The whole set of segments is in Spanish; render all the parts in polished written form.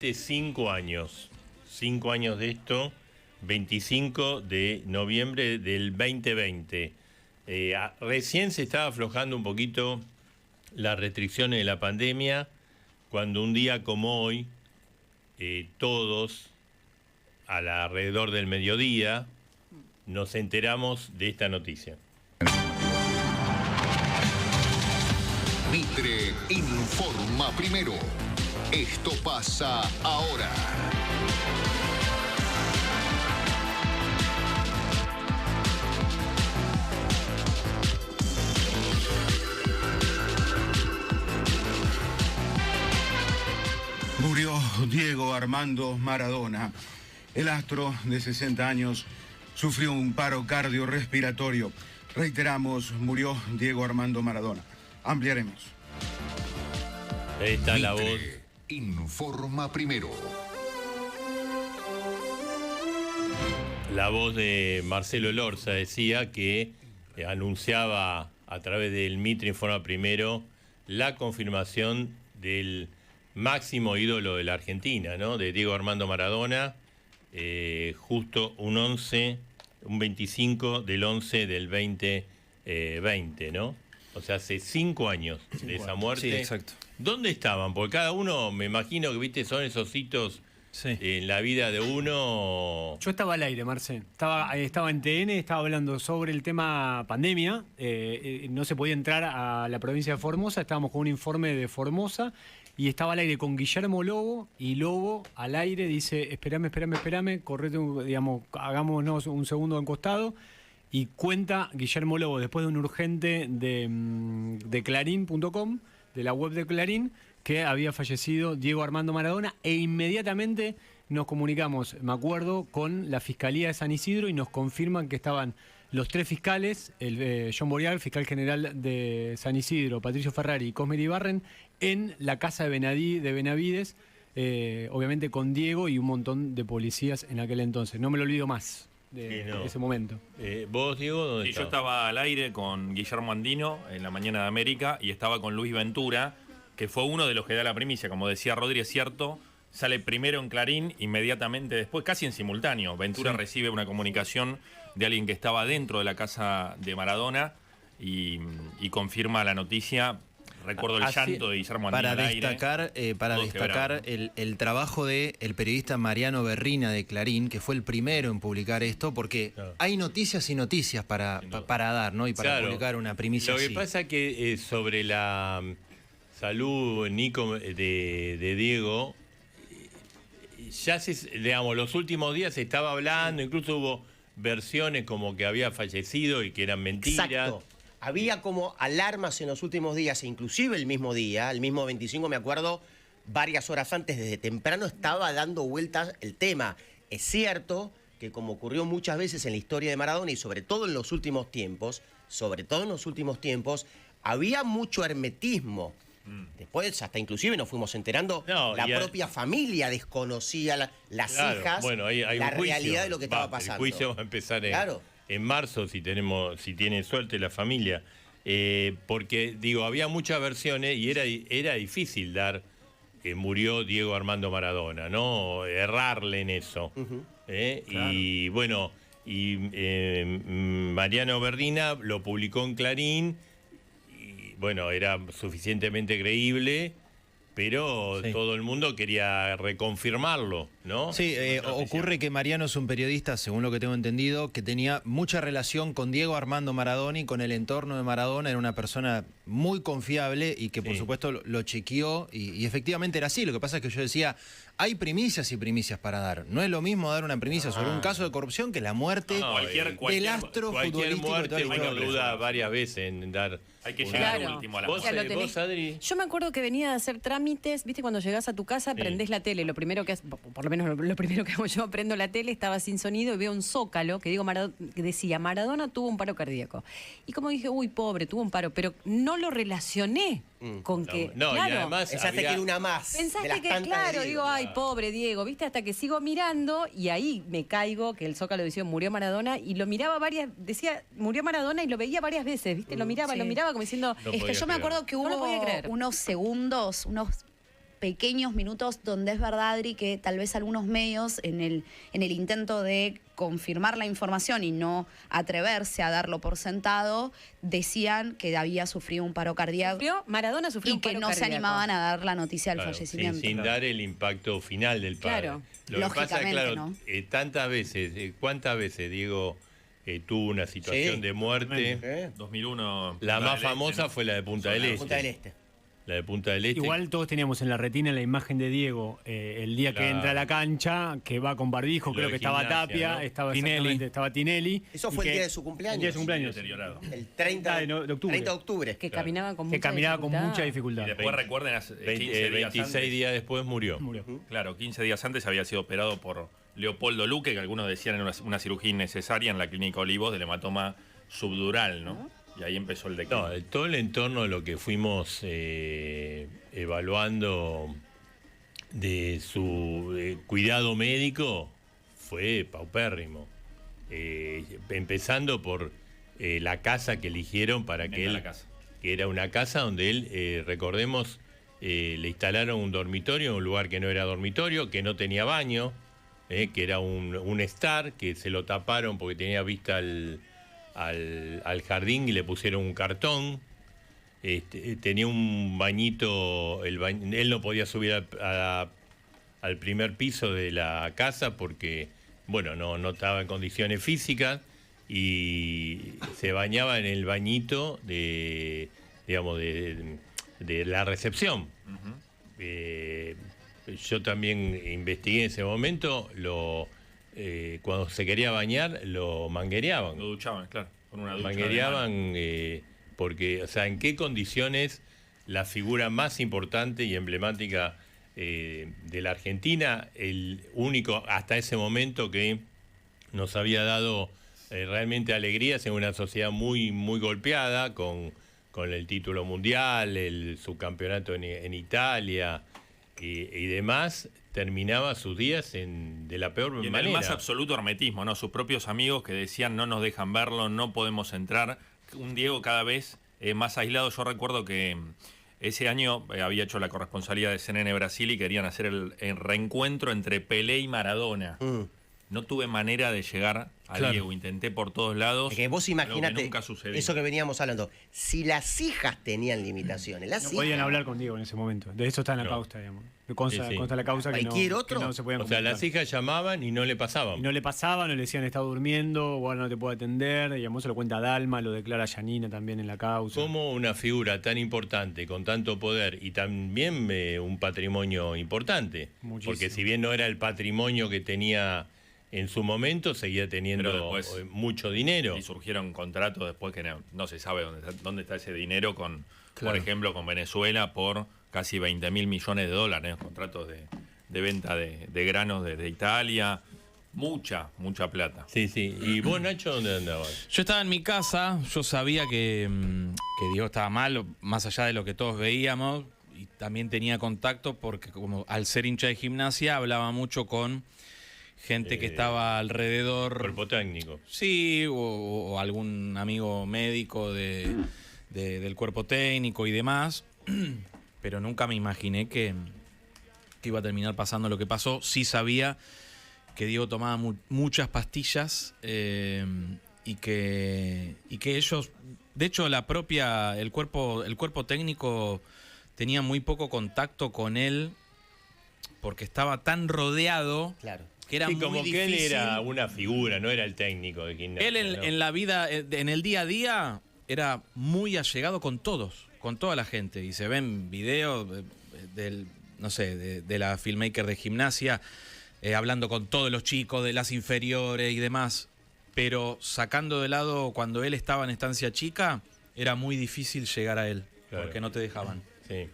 5 años. 5 años de esto, 25 de noviembre del 2020. Recién se estaba aflojando un poquito las restricciones de la pandemia, cuando un día como hoy, todos, alrededor del mediodía, nos enteramos de esta noticia. Mitre informa primero. Esto pasa ahora. Murió Diego Armando Maradona. El astro de 60 años sufrió un paro cardiorrespiratorio. Reiteramos, murió Diego Armando Maradona. Ampliaremos. Ahí está la voz. Informa primero. La voz de Marcelo Elorza decía que anunciaba a través del Mitre Informa Primero la confirmación del máximo ídolo de la Argentina, ¿no? De Diego Armando Maradona, justo un 25 del 11 del 2020, ¿no? O sea, hace 5 años de esa muerte. Sí, exacto. ¿Dónde estaban? Porque cada uno, me imagino que, viste, son esos hitos en la vida de uno. Yo estaba al aire, Marce. Estaba en TN, estaba hablando sobre el tema pandemia. No se podía entrar a la provincia de Formosa, estábamos con un informe de Formosa y estaba al aire con Guillermo Lobo, y Lobo al aire dice, espérame, correte, digamos, hagámonos un segundo en costado. Y cuenta Guillermo Lobo, después de un urgente de Clarín.com, de la web de Clarín, que había fallecido Diego Armando Maradona, e inmediatamente nos comunicamos, me acuerdo, con la Fiscalía de San Isidro y nos confirman que estaban los 3 fiscales, John Boreal, fiscal general de San Isidro, Patricio Ferrari y Cosme Iribarren, en la casa de Benavides, obviamente con Diego y un montón de policías en aquel entonces. No me lo olvido más de ese momento. ¿Vos, Diego, dónde Sí, yo estabas? estaba al aire con Guillermo Andino en la Mañana de América y estaba con Luis Ventura, que fue uno de los que da la primicia. Como decía Rodri, es cierto, sale primero en Clarín, inmediatamente después, casi en simultáneo. Ventura recibe una comunicación de alguien que estaba dentro de la casa de Maradona y confirma la noticia. Recuerdo el llanto de Guillermo Andino Para al aire. destacar el trabajo del periodista Mariano Berrina de Clarín, que fue el primero en publicar esto, porque hay noticias y noticias para dar, ¿no? Y para publicar una primicia Lo que así. pasa que sobre la salud, Nico, de Diego, ya digamos, los últimos días se estaba hablando, incluso hubo versiones como que había fallecido y que eran mentiras. Exacto. Había como alarmas en los últimos días, e inclusive el mismo día, el mismo 25, me acuerdo, varias horas antes, desde temprano estaba dando vueltas el tema. Es cierto que, como ocurrió muchas veces en la historia de Maradona y sobre todo en los últimos tiempos, había mucho hermetismo. Después, hasta inclusive nos fuimos enterando, la propia familia desconocía, las hijas, bueno, hay la un juicio, realidad de lo que estaba pasando. El juicio va a empezar en marzo, si tiene suerte la familia. Porque, digo, había muchas versiones y era difícil dar que murió Diego Armando Maradona, ¿no? Errarle en eso. Claro. Y bueno, Mariano Berrina lo publicó en Clarín. Bueno, era suficientemente creíble, pero todo el mundo quería reconfirmarlo, ¿no? Sí, ocurre que Mariano es un periodista, según lo que tengo entendido, que tenía mucha relación con Diego Armando Maradona y con el entorno de Maradona. Era una persona muy confiable y que por supuesto lo chequeó y efectivamente era así. Lo que pasa es que yo decía, hay primicias y primicias para dar. No es lo mismo dar una primicia sobre un caso de corrupción que la muerte del astro futbolístico. Muerte, uno duda varias veces en dar. Hay que llegar al último a la muerte. ¿Vos, Adri? Yo me acuerdo que venía de hacer trámites, viste, cuando llegás a tu casa, prendés la tele, lo primero que por lo menos lo primero que hago yo, prendo la tele, estaba sin sonido y veo un zócalo que decía, Maradona tuvo un paro cardíaco. Y como dije, uy, pobre, tuvo un paro, pero no lo relacioné con que... No, claro, y además pensaste que era una más. Pensaste que, claro, digo, ay, pobre Diego, viste, hasta que sigo mirando y ahí me caigo, que el zócalo decía, murió Maradona, y lo miraba decía, murió Maradona y lo veía varias veces, viste, lo miraba como diciendo... No es que yo me acuerdo que hubo unos segundos, unos pequeños minutos donde es verdad, Adri, que tal vez algunos medios en el intento de confirmar la información y no atreverse a darlo por sentado, decían que había sufrido un paro cardíaco. Maradona sufrió un paro cardíaco. Y que no se animaban a dar la noticia del fallecimiento. Sin dar el impacto final del paro. Claro. Lo que pasa, claro, ¿no? Tantas veces, ¿cuántas veces, Diego, tuvo una situación de muerte? 2001. La más famosa fue la de Punta del Este. Punta del Este. La de Punta del Este. Igual todos teníamos en la retina la imagen de Diego el día que entra a la cancha, que va con barbijo, creo de que estaba gimnasia, Tapia, ¿no? estaba Tinelli. Estaba Tinelli. Eso fue el día de su cumpleaños. El día de su cumpleaños. Deteriorado. El 30 de octubre. 30 de octubre. Que caminaba con Que mucha caminaba con dificultad. mucha dificultad. Y después recuerden, 15 días 26 antes, días después murió. Claro, 15 días antes había sido operado por Leopoldo Luque, que algunos decían era una cirugía innecesaria en la Clínica Olivos del hematoma subdural, ¿no? Y ahí empezó el declive. No, todo el entorno de lo que fuimos evaluando de su cuidado médico fue paupérrimo. Empezando por la casa que eligieron para que él... Que era una casa donde él, recordemos, le instalaron un dormitorio, un lugar que no era dormitorio, que no tenía baño, que era un estar, que se lo taparon porque tenía vista al jardín y le pusieron un cartón. Tenía un bañito, él no podía subir al primer piso de la casa porque, bueno, no estaba en condiciones físicas y se bañaba en el bañito de la recepción. Yo también investigué en ese momento, cuando se quería bañar lo manguereaban. Lo duchaban, claro, con una ducha. Manguereaban porque, o sea, ¿en qué condiciones la figura más importante y emblemática de la Argentina, el único hasta ese momento que nos había dado realmente alegrías en una sociedad muy, muy golpeada, con el título mundial, el subcampeonato en Italia y demás, terminaba sus días de la peor manera. Y en el más absoluto hermetismo, ¿no? Sus propios amigos que decían no nos dejan verlo, no podemos entrar. Un Diego cada vez más aislado. Yo recuerdo que ese año había hecho la corresponsalía de CNN Brasil y querían hacer el reencuentro entre Pelé y Maradona. No tuve manera de llegar a Diego, intenté por todos lados. Es que vos imaginate nunca sucedió. eso que veníamos hablando. Si las hijas tenían limitaciones, No podían hablar con Diego en ese momento. De eso está en la causa, digamos. Consta la causa que no se podían O sea, comunicar. las hijas llamaban y no le pasaban. Y no le pasaban, no le decían está durmiendo, o ahora no te puedo atender. Digamos, se lo cuenta Dalma, lo declara Yanina también en la causa. ¿Cómo una figura tan importante, con tanto poder y también un patrimonio importante? Muchísimo. Porque si bien no era el patrimonio que tenía en su momento, seguía teniendo después, mucho dinero. Y surgieron contratos después que no se sabe dónde está ese dinero, por ejemplo, con Venezuela por casi 20.000 millones de dólares, contratos de venta de granos desde Italia. Mucha plata. Sí. ¿Y vos, Nacho, dónde andabas? Yo estaba en mi casa, yo sabía que Diego estaba mal, más allá de lo que todos veíamos, y también tenía contacto porque como al ser hincha de Gimnasia hablaba mucho con gente que estaba alrededor. Cuerpo técnico. Sí, o algún amigo médico del cuerpo técnico y demás, pero nunca me imaginé que iba a terminar pasando lo que pasó. Sí sabía que Diego tomaba muchas pastillas y que ellos, de hecho el cuerpo técnico tenía muy poco contacto con él porque estaba tan rodeado. Claro. Que era muy como difícil. que él era una figura, no era el técnico de Gimnasia. Él en la vida, en el día a día, era muy allegado con todos, con toda la gente. Y se ven videos de la filmmaker de Gimnasia, hablando con todos los chicos de las inferiores y demás. Pero sacando de lado cuando él estaba en Estancia Chica, era muy difícil llegar a él, porque no te dejaban. Sí.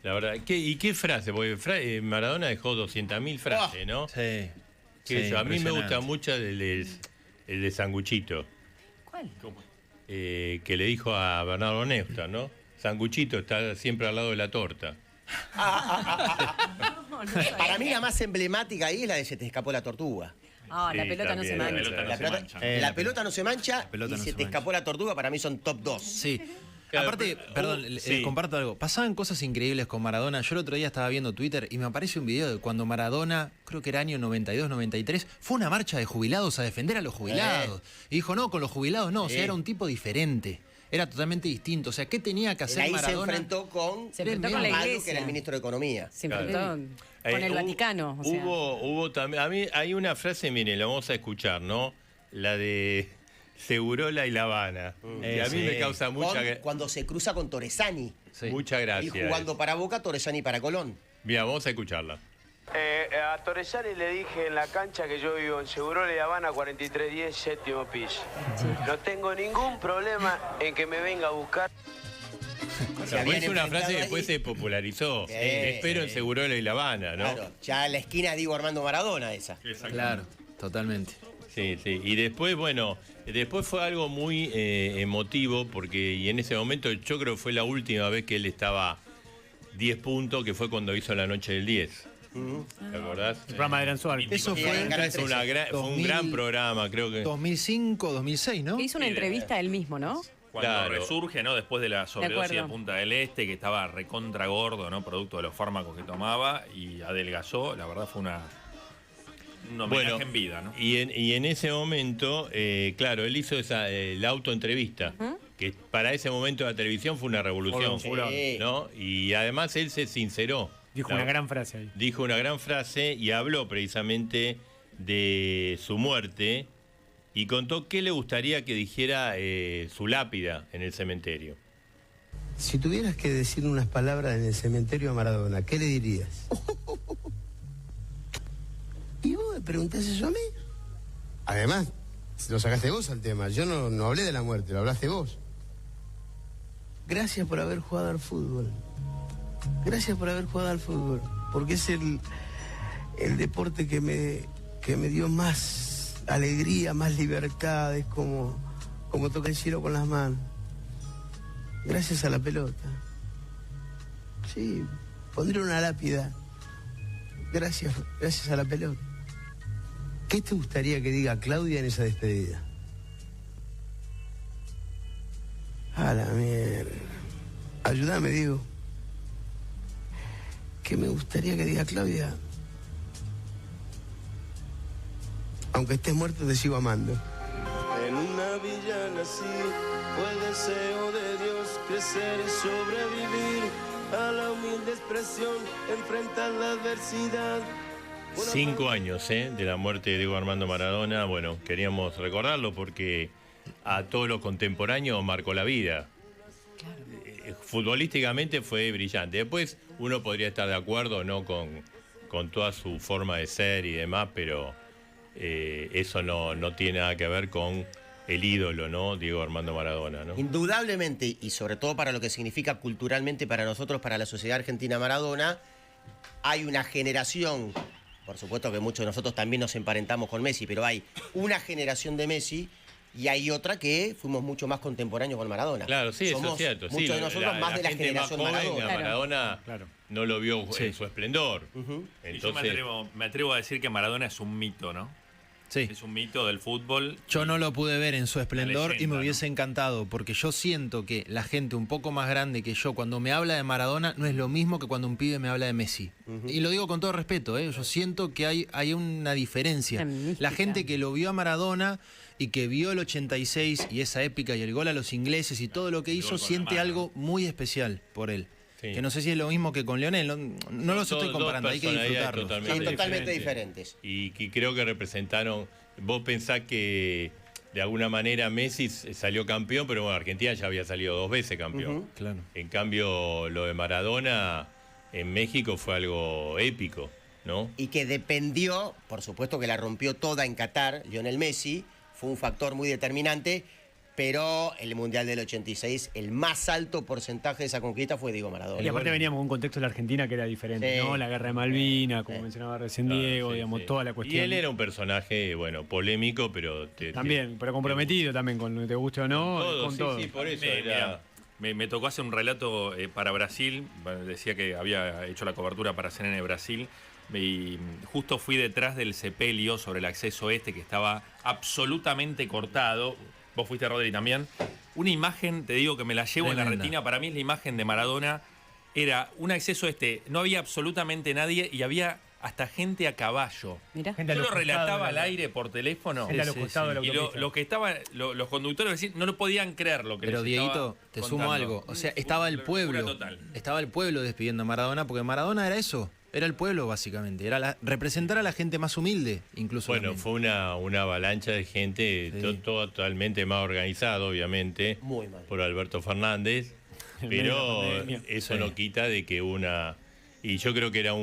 La verdad, ¿y qué frase? Porque Maradona dejó 200.000 frases, ¿no? Sí. A mí me gusta mucho el de Sanguchito. ¿Cuál? Que le dijo a Bernardo Neustadt, ¿no? Sanguchito está siempre al lado de la torta. Para mí la más emblemática ahí es la de Se te escapó la tortuga. La pelota no se mancha. La pelota no se mancha y Se te escapó la tortuga, para mí son top 2. Sí. Aparte, perdón, les comparto algo. Pasaban cosas increíbles con Maradona. Yo el otro día estaba viendo Twitter y me aparece un video de cuando Maradona, creo que era año 92, 93, fue a una marcha de jubilados a defender a los jubilados. Y dijo, no, con los jubilados no, o sea, era un tipo diferente. Era totalmente distinto. O sea, ¿qué tenía que hacer ahí Maradona? se enfrentó con la Iglesia, que era el ministro de Economía. Se enfrentó con el Vaticano. O sea. Hubo también, a mí hay una frase, miren, la vamos a escuchar, ¿no? La de Segurola y La Habana. Que a mí me causa mucha... Cuando se cruza con Torresani. Sí. Muchas gracias. Y jugando para Boca, Torresani para Colón. Bien, vamos a escucharla. A Torresani le dije en la cancha que yo vivo en Segurola y La Habana 4310, séptimo piso. No tengo ningún problema en que me venga a buscar. Es una frase que después se popularizó. Espero en Segurola y La Habana, ¿no? Claro, ya en la esquina Diego Armando Maradona esa. Claro, totalmente. Sí, sí. Y después, bueno, después fue algo muy emotivo porque y en ese momento yo creo que fue la última vez que él estaba 10 puntos, que fue cuando hizo la noche del 10. ¿Te acordás? El programa de Gran Suárez. Eso fue un gran programa, creo que. 2005, 2006, ¿no? Hizo una entrevista a él mismo, ¿no? Cuando resurge, ¿no? Después de la sobredosis de Punta del Este, que estaba recontra gordo, ¿no? Producto de los fármacos que tomaba y adelgazó. La verdad fue un homenaje en vida, ¿no? Y en ese momento, claro, él hizo la autoentrevista, que para ese momento de la televisión fue una revolución, ¿no? Y además él se sinceró. Dijo una gran frase ahí. Dijo una gran frase y habló precisamente de su muerte y contó qué le gustaría que dijera su lápida en el cementerio. Si tuvieras que decir unas palabras en el cementerio a Maradona, ¿qué le dirías? ¿Y vos me preguntás eso a mí? Además, lo sacaste vos al tema. Yo no hablé de la muerte, lo hablaste vos. Gracias por haber jugado al fútbol. Gracias por haber jugado al fútbol. Porque es el deporte que me dio más alegría, más libertad. Es como tocar el cielo con las manos. Gracias a la pelota. Sí, pondré una lápida. Gracias a la pelota. ¿Qué te gustaría que diga Claudia en esa despedida? A la mierda. Ayúdame, Diego. ¿Qué me gustaría que diga Claudia? Aunque estés muerto, te sigo amando. En una villa nací, fue el deseo de Dios crecer y sobrevivir a la humilde expresión, enfrentar la adversidad. 5 años de la muerte de Diego Armando Maradona. Bueno, queríamos recordarlo porque a todos los contemporáneos marcó la vida. Futbolísticamente fue brillante. Después uno podría estar de acuerdo no con toda su forma de ser y demás, pero eso no tiene nada que ver con el ídolo, ¿no? Diego Armando Maradona, ¿no? Indudablemente, y sobre todo para lo que significa culturalmente para nosotros, para la sociedad argentina Maradona, hay una generación, por supuesto que muchos de nosotros también nos emparentamos con Messi, pero hay una generación de Messi y hay otra que fuimos mucho más contemporáneos con Maradona. Claro, sí, eso es cierto. Muchos de nosotros más de la generación más joven, Maradona. Maradona no lo vio en su esplendor. Entonces, yo me atrevo a decir que Maradona es un mito, ¿no? Sí. Es un mito del fútbol. Yo no lo pude ver en su esplendor leyenda, y me hubiese encantado, porque yo siento que la gente un poco más grande que yo, cuando me habla de Maradona, no es lo mismo que cuando un pibe me habla de Messi. Y lo digo con todo respeto, yo siento que hay una diferencia. La gente que lo vio a Maradona y que vio el 86 y esa épica y el gol a los ingleses y todo lo que hizo, siente algo muy especial por él. Sí. Que no sé si es lo mismo que con Lionel, no los estoy comparando, hay que disfrutarlos. Son totalmente diferentes. Y creo que representaron, vos pensás que de alguna manera Messi salió campeón, pero bueno, Argentina ya había salido 2 veces campeón. Claro. En cambio, lo de Maradona en México fue algo épico, ¿no? Y que dependió, por supuesto que la rompió toda en Qatar, Lionel Messi, fue un factor muy determinante. Pero el Mundial del 86, el más alto porcentaje de esa conquista fue Diego Maradona. Y aparte veníamos con un contexto de la Argentina que era diferente, ¿no? La guerra de Malvinas, como mencionaba recién Diego, digamos, toda la cuestión. Y él era un personaje, bueno, polémico, pero... También, pero comprometido también, con lo que te guste o no, con todo. Sí, por eso me tocó hacer un relato para Brasil, decía que había hecho la cobertura para CNN Brasil, y justo fui detrás del sepelio sobre el acceso que estaba absolutamente cortado. Vos fuiste, Rodri, también. una imagen, te digo que me la llevo en la Tremenda. retina, para mí es la imagen de Maradona, era un acceso no había absolutamente nadie y había hasta gente a caballo. Mirá. Gente a Yo los lo costados relataba de al la- aire por teléfono. Gente a los costados de la Y autopista. los que estaban, los conductores decían, no lo podían creer lo que Pero les Dieguito, estaba te contando. sumo algo. O sea, estaba el Locura pueblo. total. Estaba el pueblo despidiendo a Maradona, porque Maradona era eso. Era el pueblo, básicamente. Era representar a la gente más humilde, incluso. Bueno, también. fue una avalancha de gente, Sí. todo totalmente más organizado, obviamente, Muy mal. por Alberto Fernández, En medio de la pero pandemia. eso Sí. no quita de que y yo creo que era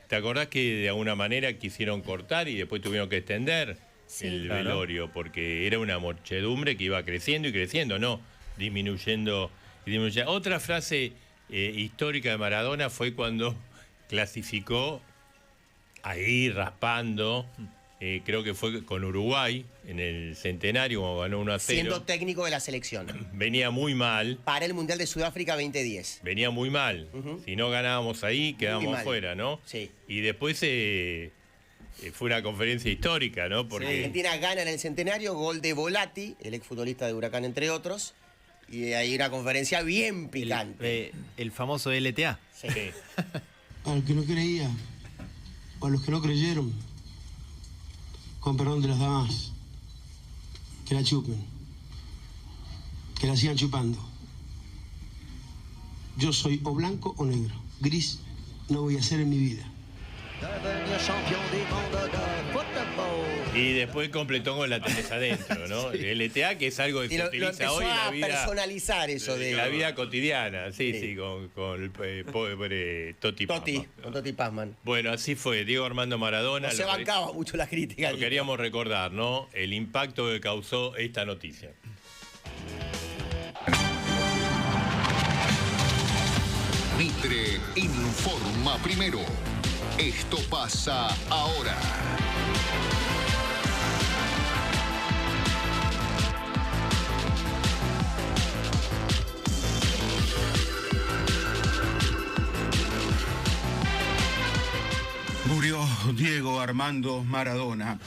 ¿te acordás que de alguna manera quisieron cortar y después tuvieron que extender el Claro. velorio? Porque era una muchedumbre que iba creciendo y creciendo, no disminuyendo y disminuyendo. Otra frase histórica de Maradona fue cuando clasificó ahí raspando, creo que fue con Uruguay en el centenario, cuando ganó 1-0. Siendo técnico de la selección. Venía muy mal, Para el Mundial de Sudáfrica 2010. venía muy mal. Si no ganábamos ahí, quedábamos mal. afuera, ¿no? Sí. Y después fue una conferencia histórica, ¿no? Porque Argentina gana en el centenario, gol de Volati, el exfutbolista de Huracán, entre otros. Y hay una conferencia bien picante. El famoso LTA. Sí. Para el que no creía, para los que no creyeron, con perdón de las damas, que la chupen, que la sigan chupando. Yo soy o blanco o negro, gris no voy a ser en mi vida. y después completó con la tenés adentro, ¿no? El LTA, que es algo que Y se lo utiliza empezó hoy en la a vida. personalizar eso de La vida cotidiana, sí, Sí. con el pobre Totti Totti, Pazman. con Totti Pazman. Bueno, así fue, Diego Armando Maradona. No se bancaba mucho las críticas. Lo queríamos recordar, ¿no? El impacto que causó esta noticia. Mitre informa primero. Esto pasa ahora. Murió Diego Armando Maradona.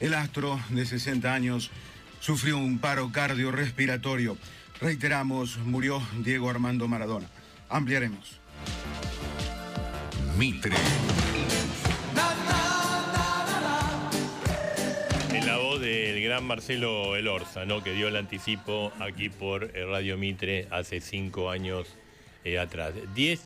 El astro de 60 años sufrió un paro cardiorrespiratorio. Reiteramos, murió Diego Armando Maradona. Ampliaremos. Mitre. En la voz del gran Marcelo Elorza, ¿no? Que dio el anticipo aquí por Radio Mitre hace 5 años atrás. 10